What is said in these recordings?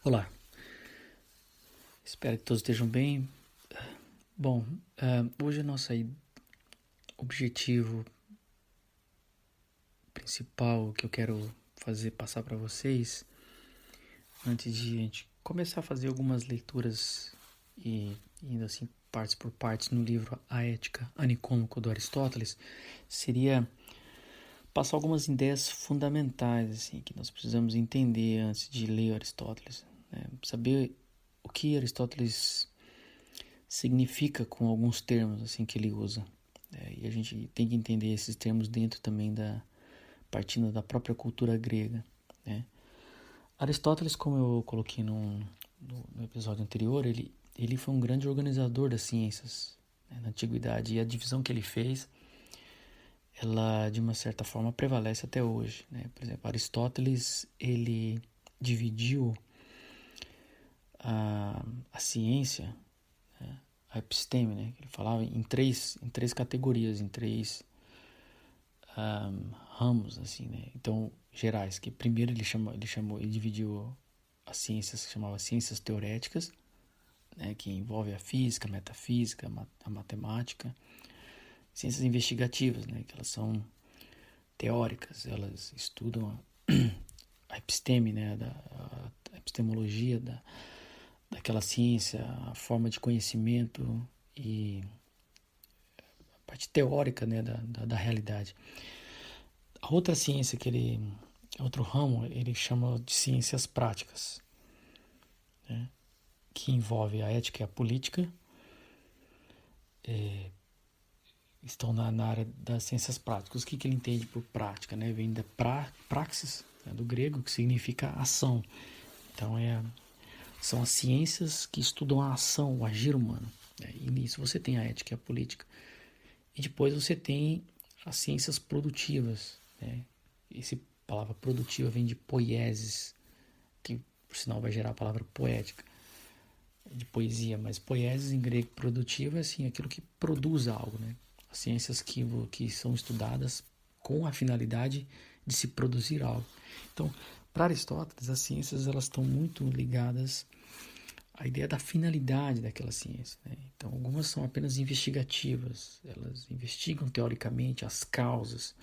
Olá, espero que todos estejam bem. Bom, hoje o nosso objetivo principal que eu quero passar para vocês, antes de a gente começar a fazer algumas leituras e indo assim partes por partes no livro A Ética a Nicômaco do Aristóteles, seria passar algumas ideias fundamentais assim, que nós precisamos entender antes de ler Aristóteles, né? Saber o que Aristóteles significa com alguns termos assim que ele usa. E a gente tem que entender esses termos dentro também partindo da própria cultura grega, né? Aristóteles, como eu coloquei no episódio anterior, ele foi um grande organizador das ciências, né, na antiguidade, e a divisão que ele fez, ela de uma certa forma prevalece até hoje, né? Por exemplo, Aristóteles, ele dividiu a ciência, né, a episteme, né, que ele falava em três categorias, em três ramos, assim, né? Então, gerais, que primeiro ele dividiu as ciências que chamava ciências teoréticas, né, que envolve a física, a metafísica, a matemática, ciências investigativas, né, que elas são teóricas, elas estudam a episteme, né, a epistemologia daquela ciência, a forma de conhecimento e a parte teórica, né, da realidade. A outra ciência outro ramo, ele chama de ciências práticas, né, que envolve a ética e a política, estão na área das ciências práticas. O que ele entende por prática, né? Vem da praxis, né, do grego, que significa ação. Então, são as ciências que estudam a ação, o agir humano, né? E nisso você tem a ética e a política. E depois você tem as ciências produtivas, né? Essa palavra produtiva vem de poiesis, que por sinal vai gerar a palavra poética, de poesia, mas poiesis em grego produtiva é assim, aquilo que produz algo, né? As ciências que são estudadas com a finalidade de se produzir algo. Então, para Aristóteles, as ciências elas estão muito ligadas à ideia da finalidade daquela ciência, né? Então, algumas são apenas investigativas, elas investigam teoricamente as causas,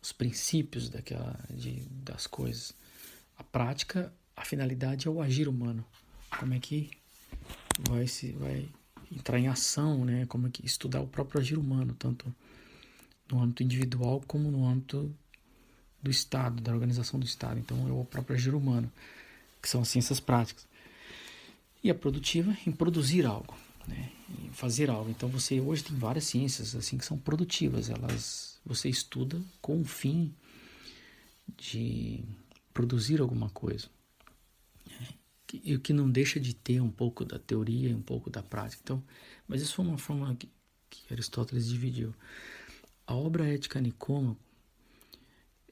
os princípios das coisas. A prática, a finalidade é o agir humano. Como é que vai entrar em ação, né? Como é que estudar o próprio agir humano, tanto no âmbito individual como no âmbito do Estado, da organização do Estado. Então é o próprio agir humano, que são as ciências práticas. E a produtiva em produzir algo, né? Em fazer algo. Então você hoje tem várias ciências assim que são produtivas, você estuda com o fim de produzir alguma coisa. E o que não deixa de ter um pouco da teoria e um pouco da prática. Então, mas isso foi uma forma que Aristóteles dividiu. A obra Ética Nicômaco,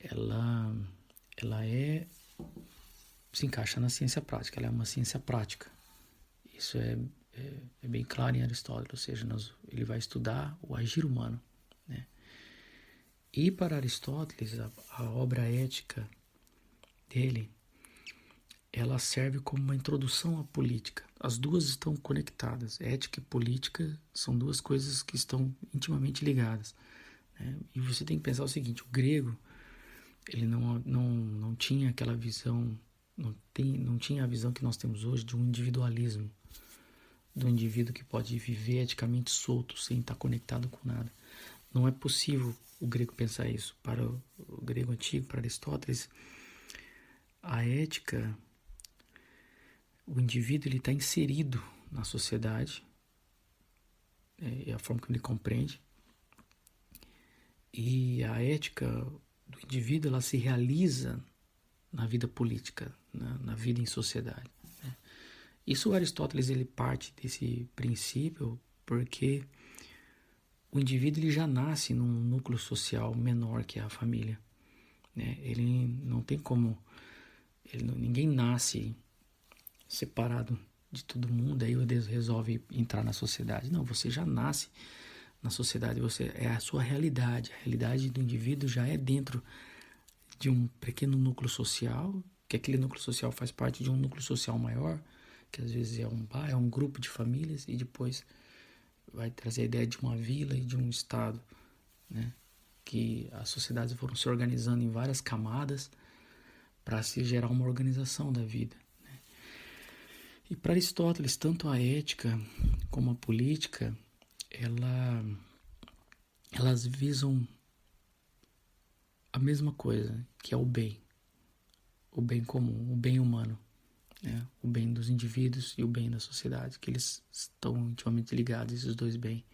ela se encaixa na ciência prática, ela é uma ciência prática. Isso é bem claro em Aristóteles, ou seja, ele vai estudar o agir humano, né? E para Aristóteles, a obra ética dele, ela serve como uma introdução à política. As duas estão conectadas. Ética e política são duas coisas que estão intimamente ligadas, né? E você tem que pensar o seguinte: o grego, ele não tinha aquela visão, não tinha a visão que nós temos hoje de um individualismo, do indivíduo que pode viver eticamente solto, sem estar conectado com nada. Não é possível o grego pensar isso. Para o grego antigo, para Aristóteles, a ética, o indivíduo está inserido na sociedade, é a forma que ele compreende, e a ética do indivíduo ela se realiza na vida política, na vida em sociedade, né? Isso Aristóteles ele parte desse princípio porque o indivíduo ele já nasce num núcleo social menor que a família, né? Ele não tem como, ninguém nasce separado de todo mundo, aí Deus resolve entrar na sociedade. Não, você já nasce na sociedade, é a sua realidade. A realidade do indivíduo já é dentro de um pequeno núcleo social que aquele núcleo social faz parte de um núcleo social maior, que às vezes é um grupo de famílias, e depois vai trazer a ideia de uma vila e de um estado, né? Que as sociedades foram se organizando em várias camadas para se gerar uma organização da vida. E para Aristóteles, tanto a ética como a política, elas visam a mesma coisa, que é o bem comum, o bem humano, né? O bem dos indivíduos e o bem da sociedade, que eles estão intimamente ligados, esses dois bens,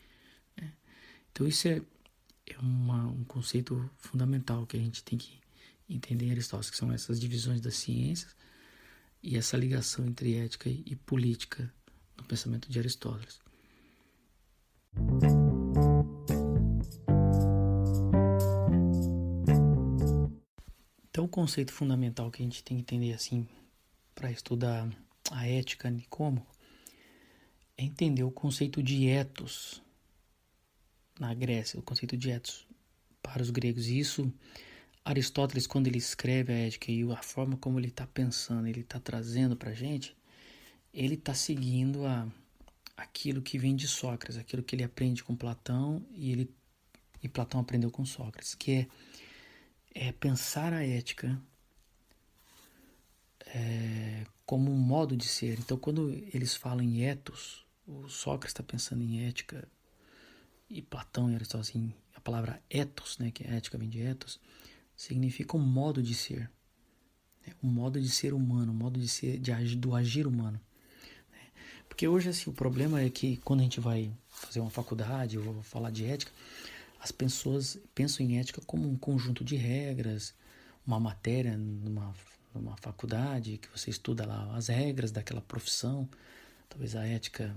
né? Então isso é um conceito fundamental que a gente tem que entender em Aristóteles, que são essas divisões das ciências e essa ligação entre ética e política no pensamento de Aristóteles. Então, o conceito fundamental que a gente tem que entender assim para estudar a ética Nicômaco é entender o conceito de ethos na Grécia, o conceito de ethos para os gregos. E isso, Aristóteles, quando ele escreve a ética e a forma como ele está pensando, ele está trazendo para a gente, ele está seguindo aquilo que vem de Sócrates, aquilo que ele aprende com Platão e Platão aprendeu com Sócrates, que é pensar a ética como um modo de ser. Então, quando eles falam em ethos, o Sócrates está pensando em ética e Platão e Aristóteles, assim, a palavra ethos, né, que a ética vem de ethos, significa um modo de ser, né, um modo de ser humano, um modo de ser, do agir humano. Né? Porque hoje, assim, o problema é que quando a gente vai fazer uma faculdade ou falar de ética, as pessoas pensam em ética como um conjunto de regras, uma matéria numa faculdade que você estuda lá as regras daquela profissão. Talvez a ética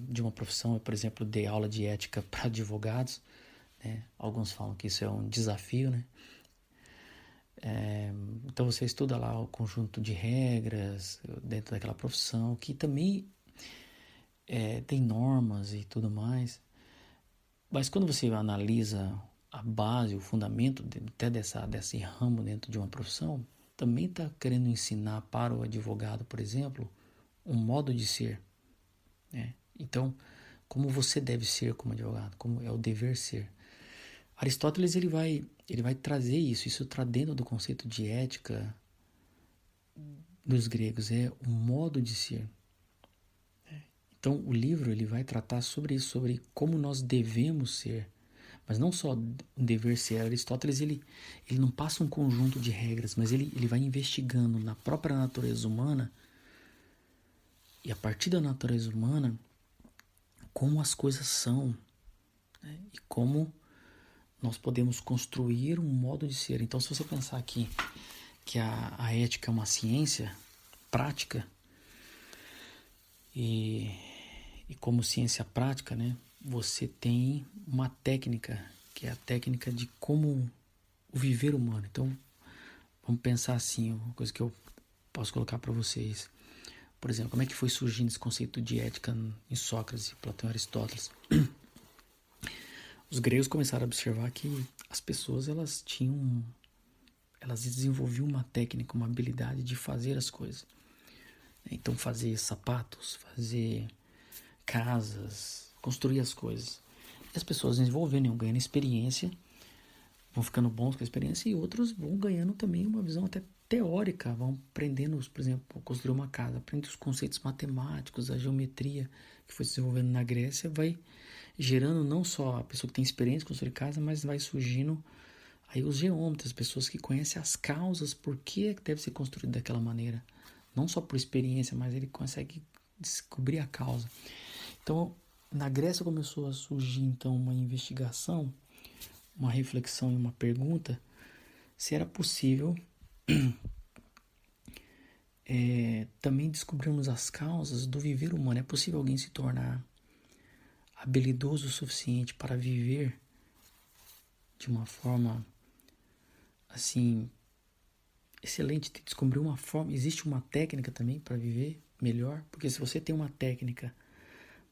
de uma profissão, eu, por exemplo, dei aula de ética para advogados, né? Alguns falam que isso é um desafio, né? Então você estuda lá o conjunto de regras dentro daquela profissão, que também tem normas e tudo mais. Mas quando você analisa a base, o fundamento até desse ramo dentro de uma profissão, também está querendo ensinar para o advogado, por exemplo, um modo de ser, né? Então, como você deve ser como advogado, como é o dever ser. Aristóteles ele vai trazer isso está dentro do conceito de ética dos gregos, é um modo de ser. Então, o livro ele vai tratar sobre isso, sobre como nós devemos ser, mas não só um dever ser. Aristóteles ele não passa um conjunto de regras, mas ele vai investigando na própria natureza humana, e a partir da natureza humana, como as coisas são, né? E como nós podemos construir um modo de ser. Então, se você pensar aqui que a ética é uma ciência prática, e como ciência prática, né, você tem uma técnica, que é a técnica de como o viver humano. Então, vamos pensar assim, uma coisa que eu posso colocar para vocês. Por exemplo, como é que foi surgindo esse conceito de ética em Sócrates, Platão e Aristóteles? Os gregos começaram a observar que as pessoas elas desenvolviam uma técnica, uma habilidade de fazer as coisas. Então, fazer sapatos, fazer casas, construir as coisas. E as pessoas desenvolvendo, iam ganhando experiência, vão ficando bons com a experiência, e outros vão ganhando também uma visão até teórica, vão aprendendo, por exemplo, construir uma casa, aprendendo os conceitos matemáticos, a geometria que foi se desenvolvendo na Grécia, vai gerando não só a pessoa que tem experiência em construir casa, mas vai surgindo aí os geômetras, as pessoas que conhecem as causas, por que deve ser construído daquela maneira. Não só por experiência, mas ele consegue descobrir a causa. Então, na Grécia começou a surgir então uma investigação, uma reflexão e uma pergunta se era possível também descobrirmos as causas do viver humano. É possível alguém se tornar habilidoso o suficiente para viver de uma forma assim excelente, descobrir uma forma, existe uma técnica também para viver melhor, porque se você tem uma técnica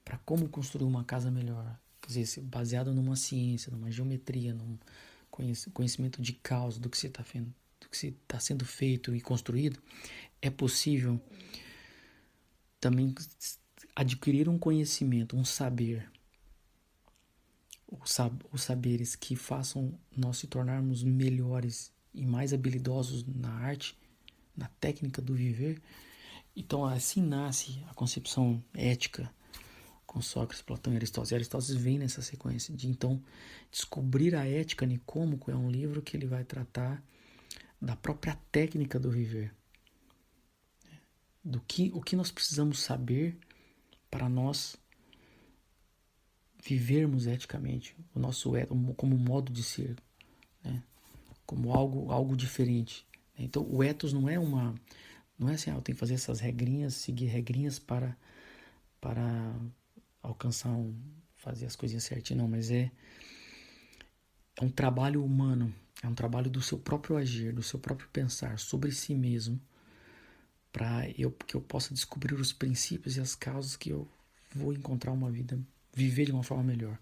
para como construir uma casa melhor, quer dizer, baseado numa ciência, numa geometria, num conhecimento de causa do que você está do que está sendo feito e construído, é possível também adquirir um conhecimento, um saber, os saberes que façam nós se tornarmos melhores e mais habilidosos na arte, na técnica do viver. Então assim nasce a concepção ética com Sócrates, Platão e Aristóteles. E Aristóteles vem nessa sequência de então descobrir a ética Nicômaco. É um livro que ele vai tratar da própria técnica do viver, o que nós precisamos saber para nós vivermos eticamente o nosso como modo de ser, né? Como algo diferente. Então o ethos não é assim, eu tenho que fazer essas regrinhas, seguir regrinhas para alcançar fazer as coisinhas certinho, não, mas é um trabalho humano, é um trabalho do seu próprio agir, do seu próprio pensar sobre si mesmo, para que eu possa descobrir os princípios e as causas que eu vou encontrar uma vida, viver de uma forma melhor.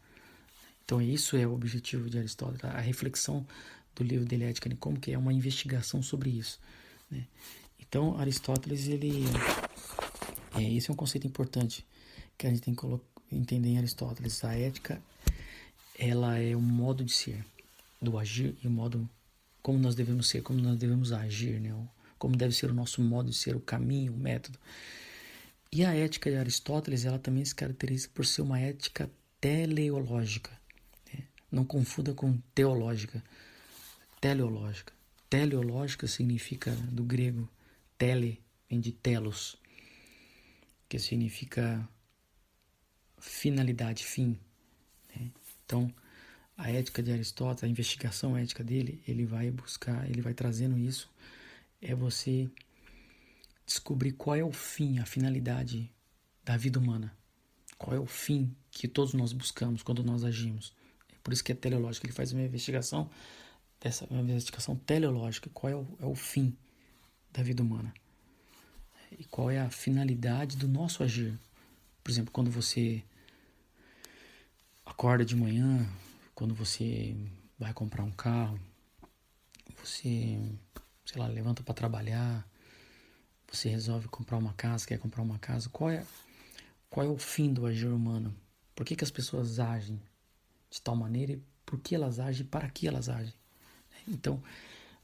Então isso é o objetivo de Aristóteles, a reflexão do livro dele, Ética Nicômaco, que é uma investigação sobre isso, né? Então Aristóteles, esse é um conceito importante que a gente tem que entender em Aristóteles. A ética, ela é um modo de ser, do agir e o modo como nós devemos ser, como nós devemos agir, né? Como deve ser o nosso modo de ser, o caminho, o método. E a ética de Aristóteles, ela também se caracteriza por ser uma ética teleológica, né? Não confunda com teológica, teleológica. Teleológica significa, do grego, tele, vem de telos, que significa finalidade, fim, né? Então, a ética de Aristóteles, a investigação ética dele, ele vai trazendo isso, é você descobrir qual é o fim, a finalidade da vida humana. Qual é o fim que todos nós buscamos quando nós agimos. É por isso que é teleológico. Ele faz uma investigação teleológica. Qual é o fim da vida humana? E qual é a finalidade do nosso agir? Por exemplo, quando você acorda de manhã, quando você vai comprar um carro, você, sei lá, levanta para trabalhar, você resolve comprar uma casa, quer comprar uma casa, qual é o fim do agir humano? Por que as pessoas agem de tal maneira e por que elas agem e para que elas agem? Então,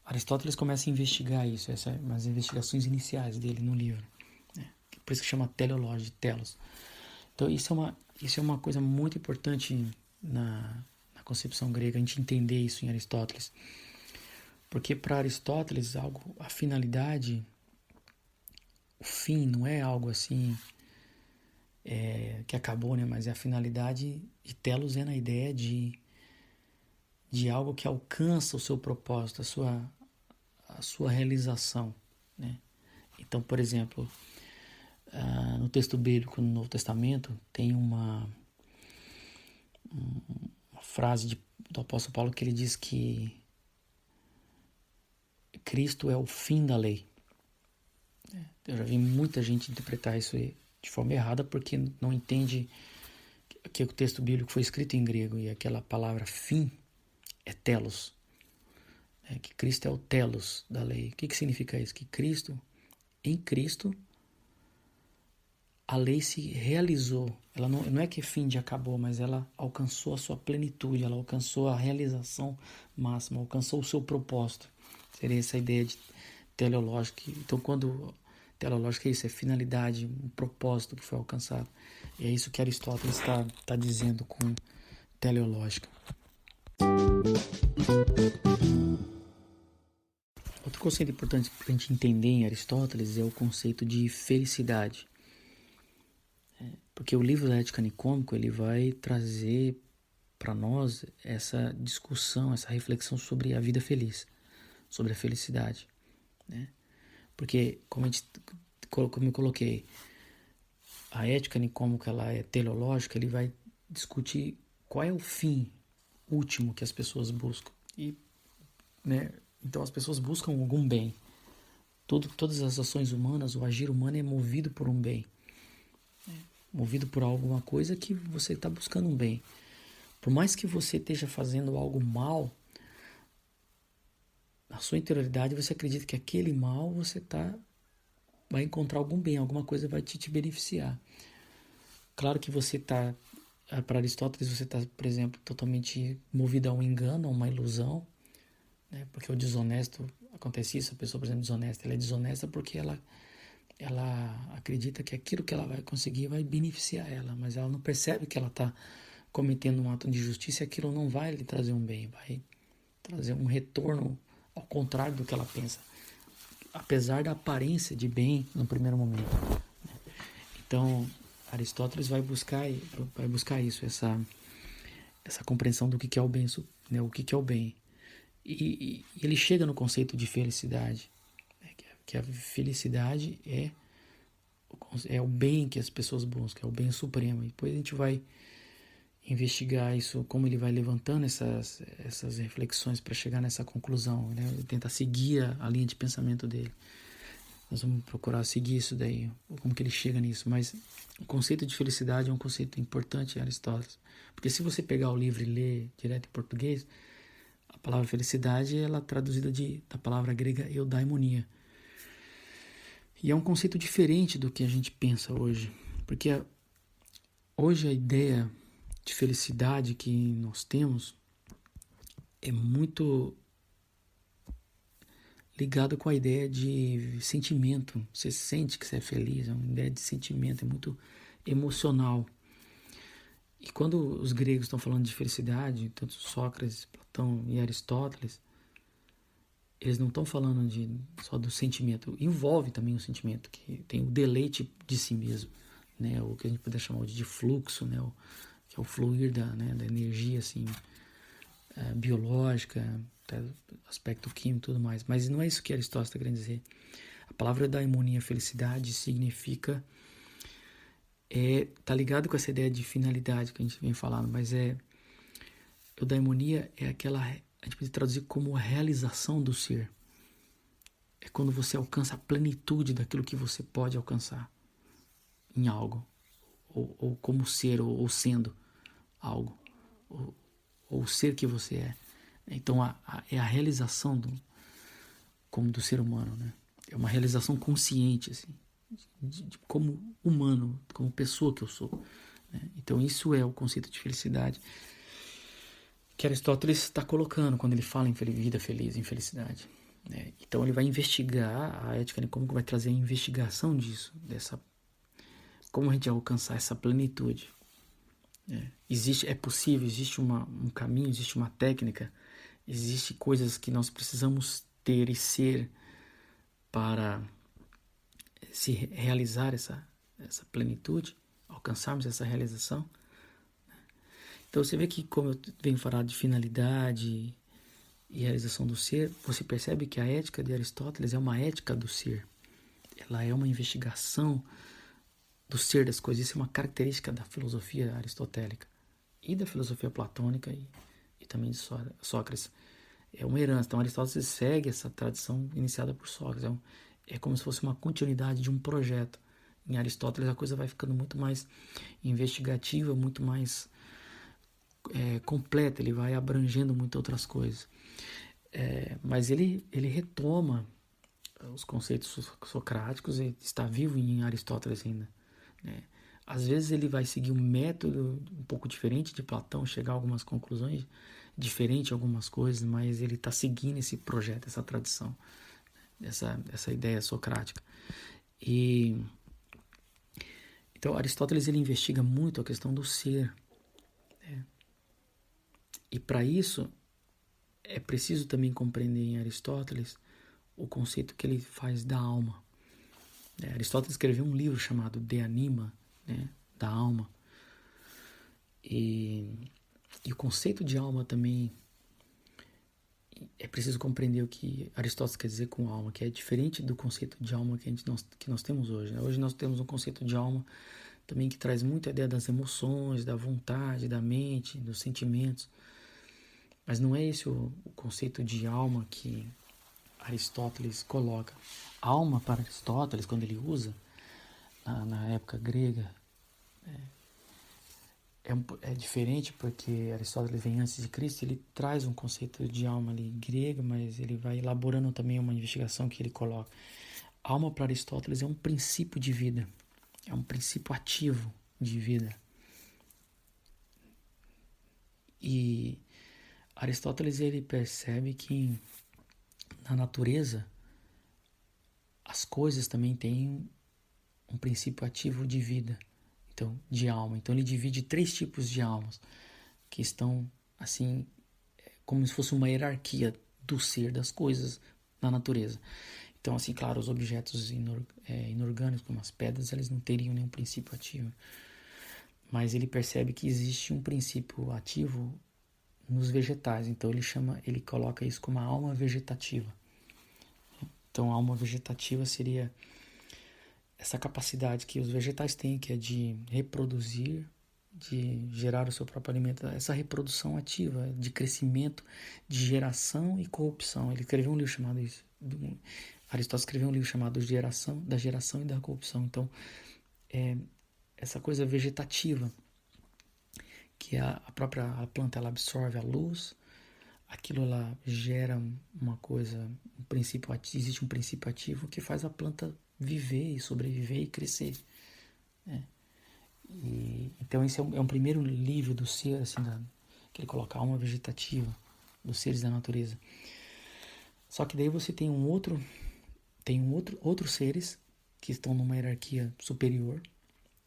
Aristóteles começa a investigar isso, essas são as investigações iniciais dele no livro, né? Por isso que chama teleologia, telos. Então, isso é uma coisa muito importante na concepção grega, a gente entender isso em Aristóteles. Porque para Aristóteles, a finalidade, o fim não é algo assim que acabou, né? Mas é a finalidade de telos, é na ideia de algo que alcança o seu propósito, a sua realização, né? Então, por exemplo, no texto bíblico, no Novo Testamento, tem uma frase do apóstolo Paulo que ele diz que Cristo é o fim da lei. Eu já vi muita gente interpretar isso de forma errada porque não entende que o texto bíblico foi escrito em grego e aquela palavra fim é telos, que Cristo é o telos da lei. O que significa isso? Que em Cristo, a lei se realizou. Ela não é que fim de acabou, mas ela alcançou a sua plenitude, ela alcançou a realização máxima, alcançou o seu propósito. Seria essa ideia de teleológica. Então, quando teleológica é isso, é finalidade, um propósito que foi alcançado. E é isso que Aristóteles está dizendo com teleológica. Outro conceito importante para a gente entender em Aristóteles é o conceito de felicidade. Porque o livro da Ética Nicômaco, ele vai trazer para nós essa discussão, essa reflexão sobre a vida feliz, sobre a felicidade, né? Porque, como eu coloquei, a Ética Nicômaco, ela é teleológica, ele vai discutir qual é o fim último que as pessoas buscam. E, né, então as pessoas buscam algum bem. Todas as ações humanas, o agir humano é movido por um bem. Movido por alguma coisa que você está buscando um bem. Por mais que você esteja fazendo algo mal, Na sua interioridade você acredita que aquele mal vai encontrar algum bem, alguma coisa vai te beneficiar. Claro que você está, para Aristóteles, você está, por exemplo, totalmente movido a um engano, a uma ilusão, né? Porque o desonesto, acontece isso, a pessoa, por exemplo, desonesta, ela é desonesta porque ela acredita que aquilo que ela vai conseguir vai beneficiar ela, mas ela não percebe que ela está cometendo um ato de injustiça e aquilo não vai lhe trazer um bem, vai trazer um retorno ao contrário do que ela pensa, apesar da aparência de bem no primeiro momento. Então, Aristóteles vai buscar isso, essa compreensão do que é o bem, né, o que é o bem. E ele chega no conceito de felicidade, né, que a felicidade é o bem que as pessoas buscam, é o bem supremo. E depois a gente vai investigar isso, como ele vai levantando essas reflexões para chegar nessa conclusão, né? Tentar seguir a linha de pensamento dele. Nós vamos procurar seguir isso daí, como que ele chega nisso. Mas o conceito de felicidade é um conceito importante em Aristóteles. Porque se você pegar o livro e ler direto em português, a palavra felicidade ela é traduzida da palavra grega eudaimonia. E é um conceito diferente do que a gente pensa hoje. Porque hoje a ideia de felicidade que nós temos é muito ligado com a ideia de sentimento. Você sente que você é feliz, é uma ideia de sentimento, é muito emocional. E quando os gregos estão falando de felicidade, tanto Sócrates, Platão e Aristóteles, eles não estão falando só do sentimento. Envolve também o sentimento, que tem o deleite de si mesmo, né? O que a gente poderia chamar de fluxo, né? Que é o fluir da energia assim, biológica, aspecto químico e tudo mais. Mas não é isso que Aristóteles está querendo dizer. A palavra daimonia, felicidade, significa... tá ligado com essa ideia de finalidade que a gente vem falando, mas o daimonia é aquela... A gente pode traduzir como a realização do ser. É quando você alcança a plenitude daquilo que você pode alcançar em algo. Ou como ser, ou sendo algo. Ou o ser que você é. Então é a realização como do ser humano, né? É uma realização consciente, assim, como humano, como pessoa que eu sou, né? Então isso é o conceito de felicidade que Aristóteles está colocando quando ele fala em vida feliz, em felicidade, né? Então ele vai investigar a ética, né? Como que vai trazer a investigação disso, como a gente vai alcançar essa plenitude. É possível, existe um caminho, existe uma técnica, existe coisas que nós precisamos ter e ser para se realizar essa plenitude, alcançarmos essa realização. Então você vê que, como eu venho falar de finalidade e realização do ser, você percebe que a ética de Aristóteles é uma ética do ser. Ela é uma investigação do ser das coisas. Isso é uma característica da filosofia aristotélica e da filosofia platônica e também de Sócrates. É uma herança. Então Aristóteles segue essa tradição iniciada por Sócrates. É como se fosse uma continuidade de um projeto. Em Aristóteles a coisa vai ficando muito mais investigativa, muito mais completa, ele vai abrangendo muitas outras coisas. Mas ele retoma os conceitos socráticos e está vivo em Aristóteles ainda, né? Às vezes ele vai seguir um método um pouco diferente de Platão, chegar a algumas conclusões diferentes, algumas coisas, mas ele está seguindo esse projeto, essa tradição, essa ideia socrática. Então Aristóteles ele investiga muito a questão do ser, né? E para isso é preciso também compreender em Aristóteles o conceito que ele faz da alma. Aristóteles escreveu um livro chamado De Anima, né, da alma. E o conceito de alma também é preciso compreender o que Aristóteles quer dizer com alma, que é diferente do conceito de alma que nós temos hoje, né? Hoje nós temos um conceito de alma também que traz muita ideia das emoções, da vontade, da mente, dos sentimentos. Mas não é esse o conceito de alma que Aristóteles coloca. Alma para Aristóteles, quando ele usa, na época grega, é diferente porque Aristóteles vem antes de Cristo, ele traz um conceito de alma ali grega, mas ele vai elaborando também uma investigação que ele coloca. Alma para Aristóteles é um princípio de vida, é um princípio ativo de vida. E Aristóteles ele percebe que na natureza as coisas também têm um princípio ativo de vida, então de alma. Então ele divide 3 tipos de almas que estão assim como se fosse uma hierarquia do ser das coisas na natureza. Então assim, claro, os objetos inorgânicos como as pedras, eles não teriam nenhum princípio ativo. Mas ele percebe que existe um princípio ativo nos vegetais, então ele coloca isso como a alma vegetativa. Então a alma vegetativa seria essa capacidade que os vegetais têm, que é de reproduzir, de gerar o seu próprio alimento, essa reprodução ativa, de crescimento, de geração e corrupção. Ele escreveu um livro chamado isso. Aristóteles escreveu um livro chamado da geração e da corrupção. Então, essa coisa vegetativa, que a própria planta ela absorve a luz, aquilo ela gera uma coisa, existe um princípio ativo que faz a planta viver e sobreviver e crescer. Então esse é um primeiro nível do ser, assim, que ele coloca a alma vegetativa dos seres da natureza. Só que daí você tem outros seres que estão numa hierarquia superior,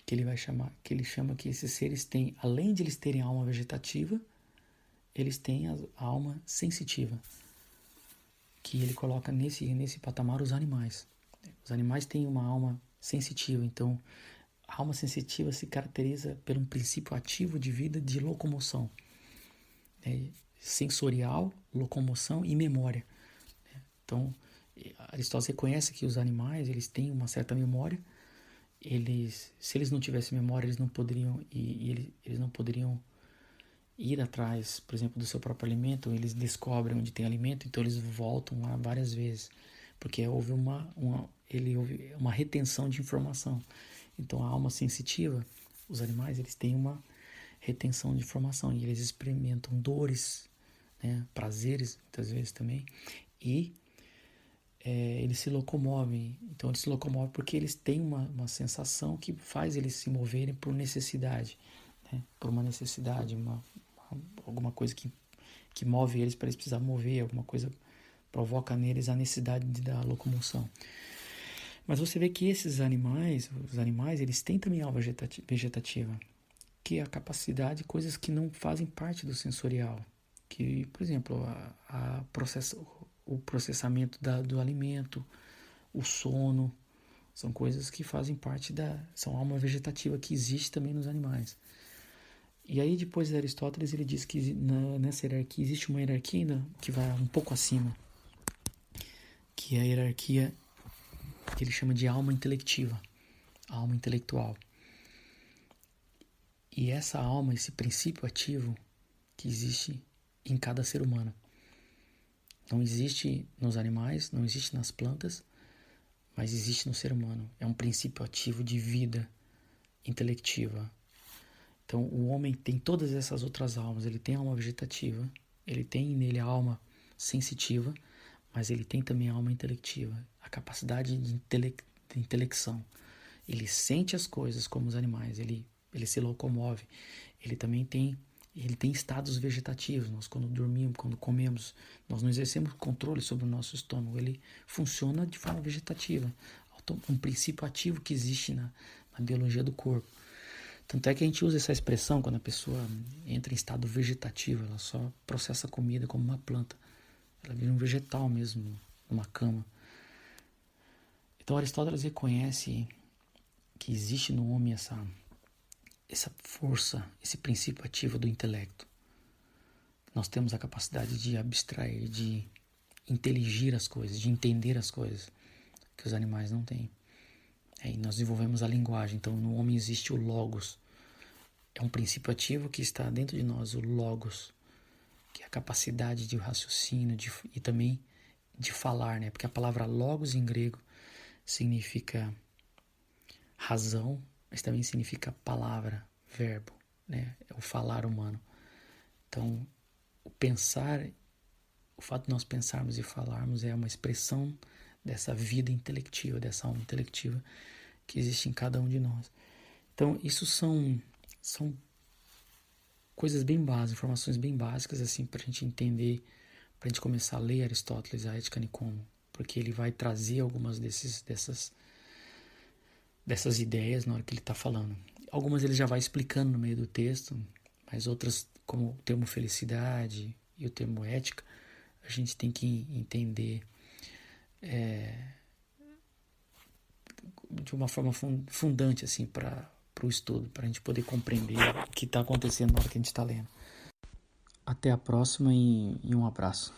que ele chama que esses seres têm, além de eles terem a alma vegetativa, eles têm a alma sensitiva, que ele coloca nesse patamar os animais. Os animais têm uma alma sensitiva, então a alma sensitiva se caracteriza por um princípio ativo de vida de locomoção, sensorial, locomoção e memória. Então, Aristóteles reconhece que os animais eles têm uma certa memória. Se eles não tivessem memória, eles não poderiam eles não poderiam ir atrás, por exemplo, do seu próprio alimento. Eles descobrem onde tem alimento, então eles voltam lá várias vezes, porque houve uma retenção de informação. Então a alma sensitiva, os animais, eles têm uma retenção de informação e eles experimentam dores, prazeres muitas vezes também, e eles se locomovem. Então eles se locomovem porque eles têm uma sensação que faz eles se moverem por necessidade, por uma necessidade, alguma coisa que move eles para eles precisar mover, alguma coisa provoca neles a necessidade da locomoção. Mas você vê que os animais, eles têm também alma vegetativa, que é a capacidade de coisas que não fazem parte do sensorial, que, por exemplo, o processamento do alimento, o sono, são coisas que fazem parte são alma vegetativa que existe também nos animais. E aí depois de Aristóteles ele diz que nessa hierarquia existe uma hierarquia ainda que vai um pouco acima, que é a hierarquia que ele chama de alma intelectiva, alma intelectual. E essa alma, esse princípio ativo que existe em cada ser humano. Não existe nos animais, não existe nas plantas, mas existe no ser humano. É um princípio ativo de vida intelectiva. Então o homem tem todas essas outras almas. Ele tem a alma vegetativa, ele tem nele a alma sensitiva, mas ele tem também a alma intelectiva, a capacidade de intelecção. Ele sente as coisas como os animais, ele se locomove. Ele também tem estados vegetativos. Nós, quando dormimos, quando comemos, nós não exercemos controle sobre o nosso estômago. Ele funciona de forma vegetativa, um princípio ativo que existe na biologia do corpo. Tanto é que a gente usa essa expressão quando a pessoa entra em estado vegetativo, ela só processa comida como uma planta. Ela vira um vegetal mesmo, numa cama. Então Aristóteles reconhece que existe no homem essa força, esse princípio ativo do intelecto. Nós temos a capacidade de abstrair, de inteligir as coisas, de entender as coisas que os animais não têm. E nós desenvolvemos a linguagem. Então no homem existe o logos. É um princípio ativo que está dentro de nós, o logos, que é a capacidade de raciocínio e também de falar, porque a palavra logos em grego significa razão, mas também significa palavra, verbo. né? É o falar humano. Então, o pensar, o fato de nós pensarmos e falarmos é uma expressão dessa vida intelectiva, dessa alma intelectiva que existe em cada um de nós. Então, isso são coisas bem básicas, informações bem básicas, assim, para a gente entender, para a gente começar a ler Aristóteles, a Ética Nicomo, porque ele vai trazer algumas dessas ideias na hora que ele está falando. Algumas ele já vai explicando no meio do texto, mas outras, como o termo felicidade e o termo ética, a gente tem que entender de uma forma fundante, assim, para o estudo, para a gente poder compreender o que está acontecendo na hora que a gente está lendo. Até a próxima e um abraço.